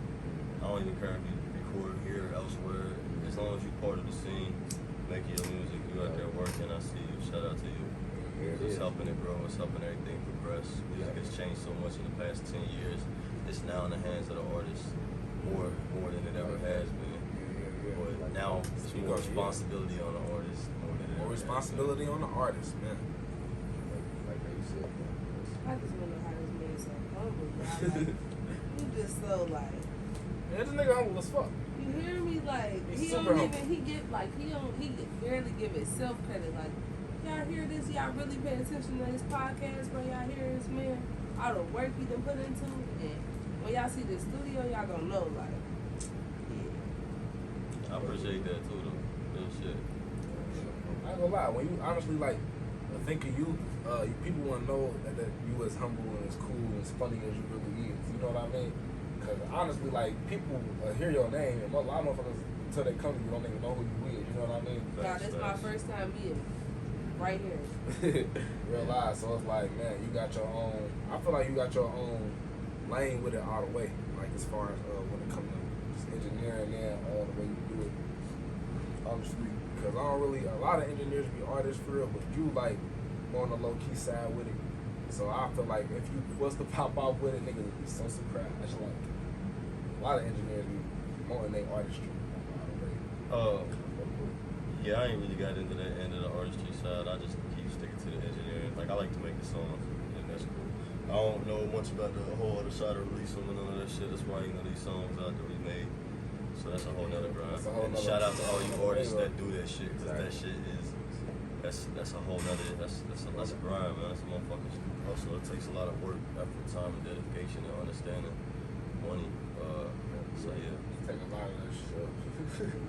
I don't even care if you record here or elsewhere. As long as you're part of the scene, making your music, you out there working, I see you. Shout out to you. It's helping it grow. It's helping everything progress. Music has changed so much in the past 10 years. It's now in the hands of the artists more than it ever has been. But now it's more responsibility on the artist more than it More ever responsibility on the artist, man. Like how you said, man. I just want to know how this man so humble, y'all. Like, you just so like. Yeah, this nigga humble as fuck. You hear me? Like He's he super don't humble. even he barely give himself credit. Like y'all hear this? Y'all really pay attention to this podcast, bro? Y'all hear this man? All the work he done put into it, and when y'all see this studio, y'all gonna know. Like, yeah. I appreciate that too, though. Real shit. I I ain't gonna lie, when you honestly like think of you, people want to know that you as humble and as cool and as funny as you really is. You know what I mean? Because honestly, like people hear your name, and a lot of motherfuckers until they come to you don't even know who you is. You know what I mean? Nah, this is my first time meeting. Right here. Real life. So it's like, man, you got your own. I feel like you got your own lane with it all the way. Like as far as when it comes to just engineering and the way you do it. Obviously, because I don't really. A lot of engineers be artists for real, but you like on the low key side with it. So I feel like if you was to pop off with it, niggas would be so surprised. Like a lot of engineers be more in their artistry. Yeah, I ain't really got into that end of the artistry side. I just keep sticking to the engineering. Like I like to make the songs, and that's cool. I don't know much about the whole other side of release them and none of that shit. That's why these songs out there we made. So that's a whole nother grind. And shout out to all you artists that do that shit, because that shit is that's a whole nother that's a grind, man. That's a motherfucking hustle. It takes a lot of work, effort, time, and dedication, and understanding money. So yeah. Take a lot of that shit.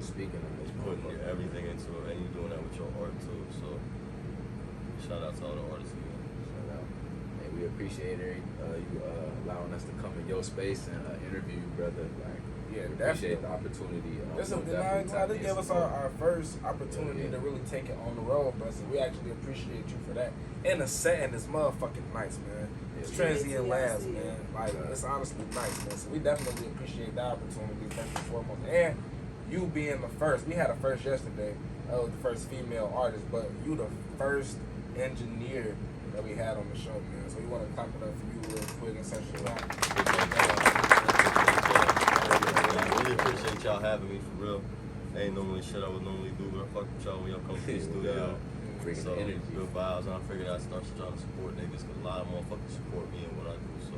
Speaking of this, Putting everything into it, and you doing that with your art too. So shout out to all the artists again. Shout out. And we appreciate you allowing us to come in your space and interview you, brother. Like, Yeah, we appreciate the opportunity. This gave us our first opportunity to really take it on the road, bro. So we actually appreciate you for that. And the setting is motherfucking nice, man. It's transient labs, man. Like it's honestly nice, man. So we definitely appreciate the opportunity first and foremost. And you being the first, we had a first yesterday. The first female artist, but you the first engineer that we had on the show, man. So we want to clap it up for you real quick and such a lot. I really appreciate y'all having me for real. Ain't normally shit I would normally do, but I fuck with y'all when y'all come to the studio. So good vibes, and I figured I'd start trying to support niggas, because a lot of motherfuckers support me and what I do. So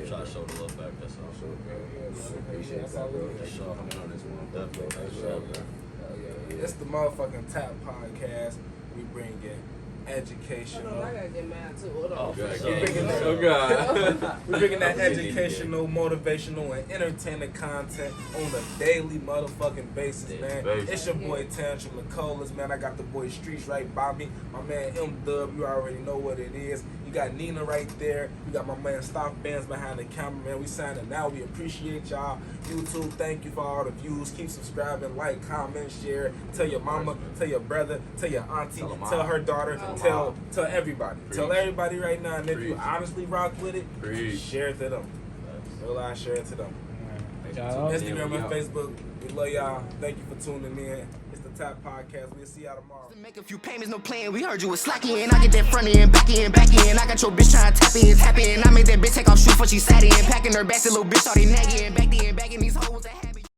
try to show the love back. That's all. Appreciate that, bro. That's all coming on this one. Definitely. Thanks for having me. It's the motherfucking Tap Podcast. We bring in educational. Hold on, I gotta get mad too. Hold on. We're bringing that educational, motivational, and entertaining content on a daily motherfucking basis, man. It's your boy Tantrum Nicolas, man. I got the boy Streets right by me. My man M-Dub, you already know what it is. You got Nina right there. You got my man Stock Bands behind the camera, man. We signing now. We appreciate y'all. YouTube, thank you for all the views. Keep subscribing, like, comment, share. Tell your mama, tell your brother, tell your auntie, tell her daughter, tell everybody. Tell everybody right now. And if you honestly rock with it, share it to them. Real life, share it to them. Instagram and Facebook. We love y'all. Thank you for tuning in. It's the Tap Podcast. We'll see y'all tomorrow. Make a few payments, no playing. We heard you was slacking. I get that front end, back in. I got your bitch trying to tap in. I made that bitch take off shoes before she sat in. Packing her back, the little bitch started nagging. Back then, bagging these hoes that had